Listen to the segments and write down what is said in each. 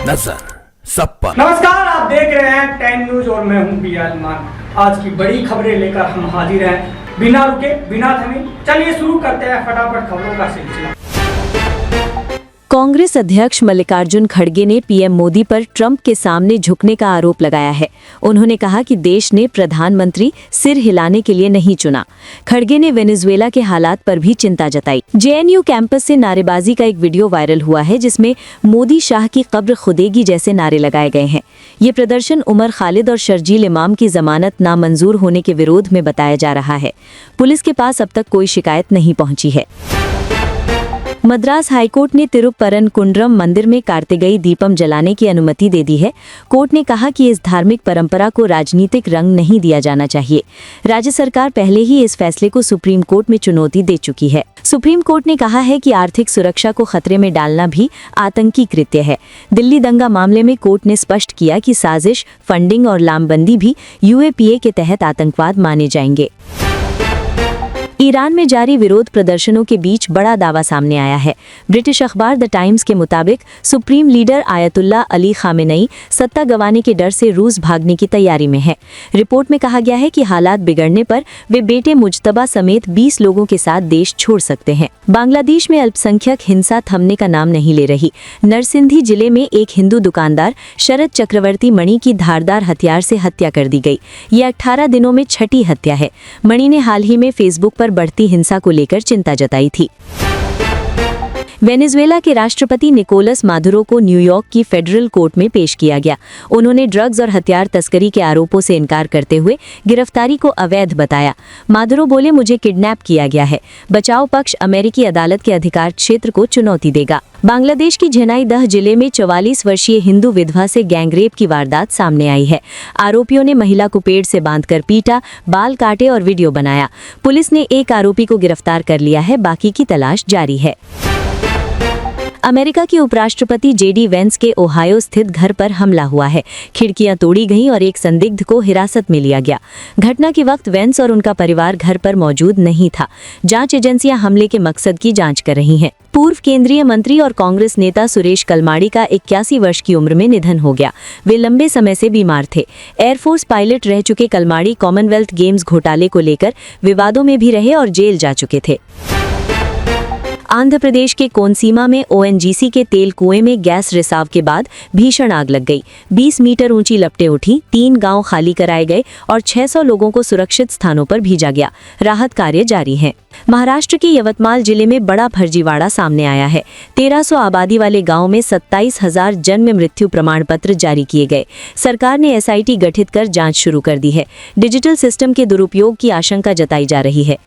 नजर सब पर। कांग्रेस अध्यक्ष मल्लिकार्जुन खड़गे ने पीएम मोदी पर ट्रंप के सामने झुकने का आरोप लगाया है। उन्होंने कहा कि देश ने प्रधानमंत्री सिर हिलाने के लिए नहीं चुना। खड़गे ने वेनेजुएला के हालात पर भी चिंता जताई। जेएनयू कैंपस से नारेबाजी का एक वीडियो वायरल हुआ है जिसमें मोदी शाह की कब्र खुदेगी जैसे नारे लगाए गए हैं। ये प्रदर्शन उमर खालिद और शर्जील इमाम की जमानत नामंजूर होने के विरोध में बताया जा रहा है। पुलिस के पास अब तक कोई शिकायत नहीं पहुंची है। मद्रास हाईकोर्ट ने तिरुपरनकुंड्रम मंदिर में कार्तिकेय दीपम जलाने की अनुमति दे दी है। कोर्ट ने कहा कि इस धार्मिक परंपरा को राजनीतिक रंग नहीं दिया जाना चाहिए। राज्य सरकार पहले ही इस फैसले को सुप्रीम कोर्ट में चुनौती दे चुकी है। सुप्रीम कोर्ट ने कहा है कि आर्थिक सुरक्षा को खतरे में डालना भी आतंकी कृत्य है। दिल्ली दंगा मामले में कोर्ट ने स्पष्ट किया कि साजिश, फंडिंग और लामबंदी भी यूएपीए के तहत आतंकवाद माने जाएंगे। ईरान में जारी विरोध प्रदर्शनों के बीच बड़ा दावा सामने आया है। ब्रिटिश अखबार द टाइम्स के मुताबिक supreme leader Ayatollah Ali Khamenei सत्ता गंवाने के डर से रूस भागने की तैयारी में है। रिपोर्ट में कहा गया है कि हालात बिगड़ने पर वे बेटे मुज्तबा समेत 20 लोगों के साथ देश छोड़ सकते हैं। बांग्लादेश में अल्पसंख्यक हिंसा थमने का नाम नहीं ले रही। नरसिंधी जिले में एक हिंदू दुकानदार शरद चक्रवर्ती मणि की धारदार हथियार से हत्या कर दी गई। ये 18 दिनों में छठी हत्या है। मणि ने हाल ही में फेसबुक पर बढ़ती हिंसा को लेकर चिंता जताई थी। वेनेजुएला के राष्ट्रपति निकोलस मादुरो को न्यूयॉर्क की फेडरल कोर्ट में पेश किया गया। उन्होंने ड्रग्स और हथियार तस्करी के आरोपों से इनकार करते हुए गिरफ्तारी को अवैध बताया। मादुरो बोले, मुझे किडनैप किया गया है। बचाव पक्ष अमेरिकी अदालत के अधिकार क्षेत्र को चुनौती देगा। बांग्लादेश की झेनाइदह जिले में 44 वर्षीय हिंदू विधवा से गैंगरेप की वारदात सामने आई है। आरोपियों ने महिला को पेड़ से बांधकर पीटा, बाल काटे और वीडियो बनाया। पुलिस ने एक आरोपी को गिरफ्तार कर लिया है, बाकी की तलाश जारी है। अमेरिका के उपराष्ट्रपति जेडी वेंस के ओहायो स्थित घर पर हमला हुआ है। खिड़कियां तोड़ी गईं और एक संदिग्ध को हिरासत में लिया गया। घटना के वक्त वेंस और उनका परिवार घर पर मौजूद नहीं था। जांच एजेंसियां हमले के मकसद की जांच कर रही हैं। पूर्व केंद्रीय मंत्री और कांग्रेस नेता सुरेश कलमाड़ी का 81 वर्ष की उम्र में निधन हो गया। वे लंबे समय से बीमार थे। एयरफोर्स पायलट रह चुके कलमाड़ी कॉमनवेल्थ गेम्स घोटाले को लेकर विवादों में भी रहे और जेल जा चुके थे। आंध्र प्रदेश के कोनसीमा में ओएनजीसी के तेल कुएं में गैस रिसाव के बाद भीषण आग लग गई। 20 मीटर ऊंची लपटें उठी, 3 गांव खाली कराए गए और 600 लोगों को सुरक्षित स्थानों पर भेजा गया। राहत कार्य जारी है। महाराष्ट्र के यवतमाल जिले में बड़ा फर्जीवाड़ा सामने आया है। 1300 आबादी वाले गांव में 27,000 जन्म मृत्यु प्रमाण पत्र जारी किए गए। सरकार ने एसआईटी गठित कर जांच शुरू कर दी है। डिजिटल सिस्टम के दुरुपयोग की आशंका जताई जा रही है।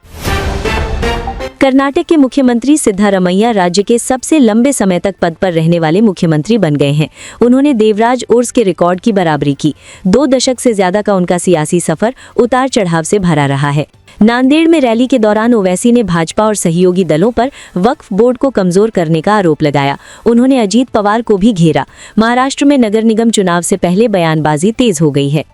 कर्नाटक के मुख्यमंत्री सिद्धारमैया राज्य के सबसे लंबे समय तक पद पर रहने वाले मुख्यमंत्री बन गए हैं। उन्होंने देवराज उर्स के रिकॉर्ड की बराबरी की। 2 दशक से ज्यादा का उनका सियासी सफर उतार चढ़ाव से भरा रहा है। नांदेड़ में रैली के दौरान ओवैसी ने भाजपा और सहयोगी दलों पर वक्फ बोर्ड को कमजोर करने का आरोप लगाया। उन्होंने अजीत पवार को भी घेरा। महाराष्ट्र में नगर निगम चुनाव से पहले बयानबाजी तेज हो गई है।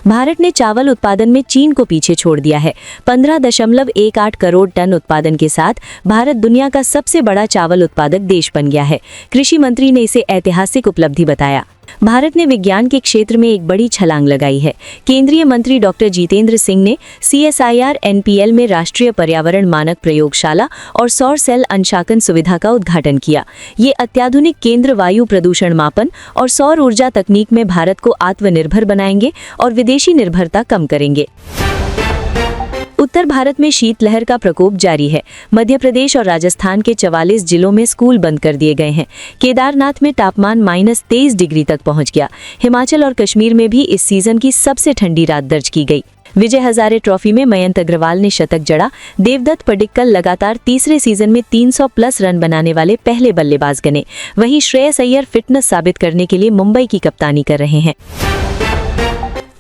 भारत ने चावल उत्पादन में चीन को पीछे छोड़ दिया है। 15.18 करोड़ टन उत्पादन के साथ भारत दुनिया का सबसे बड़ा चावल उत्पादक देश बन गया है। कृषि मंत्री ने इसे ऐतिहासिक उपलब्धि बताया। भारत ने विज्ञान के क्षेत्र में एक बड़ी छलांग लगाई है। केंद्रीय मंत्री डॉक्टर जितेंद्र सिंह ने CSIR NPL में राष्ट्रीय पर्यावरण मानक प्रयोगशाला और सौर सेल अंशांकन सुविधा का उद्घाटन किया। ये अत्याधुनिक केंद्र वायु प्रदूषण मापन और सौर ऊर्जा तकनीक में भारत को आत्मनिर्भर बनाएंगे और विदेशी निर्भरता कम करेंगे। उत्तर भारत में शीतलहर का प्रकोप जारी है। मध्य प्रदेश और राजस्थान के 44 जिलों में स्कूल बंद कर दिए गए हैं। केदारनाथ में तापमान -23 डिग्री तक पहुंच गया। हिमाचल और कश्मीर में भी इस सीजन की सबसे ठंडी रात दर्ज की गई। विजय हजारे ट्रॉफी में मयंक अग्रवाल ने शतक जड़ा। देवदत्त पडिक्कल लगातार तीसरे सीजन में 300+ रन बनाने वाले पहले बल्लेबाज बने। वहीं श्रेयस अय्यर फिटनेस साबित करने के लिए मुंबई की कप्तानी कर रहे हैं।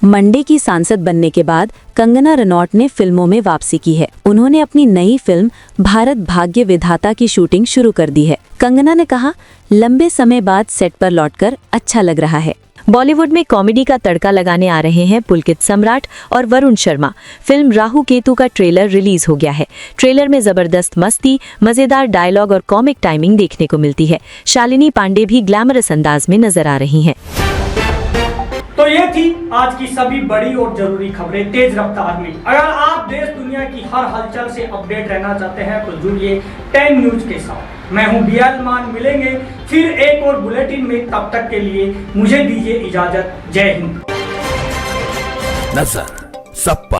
मंडे की सांसद बनने के बाद कंगना रनौत ने फिल्मों में वापसी की है। उन्होंने अपनी नई फिल्म भारत भाग्य विधाता की शूटिंग शुरू कर दी है। कंगना ने कहा, लंबे समय बाद सेट पर लौटकर अच्छा लग रहा है। बॉलीवुड में कॉमेडी का तड़का लगाने आ रहे हैं पुलकित सम्राट और वरुण शर्मा। फिल्म राहु केतु का ट्रेलर रिलीज हो गया है। ट्रेलर में जबरदस्त मस्ती, मजेदार डायलॉग और कॉमिक टाइमिंग देखने को मिलती है। शालिनी पांडे भी ग्लैमरस अंदाज में नजर आ रही हैं। तो ये थी आज की सभी बड़ी और जरूरी खबरें तेज रफ्तार में। अगर आप देश दुनिया की हर हलचल से अपडेट रहना चाहते हैं तो जुड़िए 10 न्यूज के साथ। मैं हूं बियाल मान, मिलेंगे फिर एक और बुलेटिन में। तब तक के लिए मुझे दीजिए इजाजत। जय हिंद। नजर सब पर।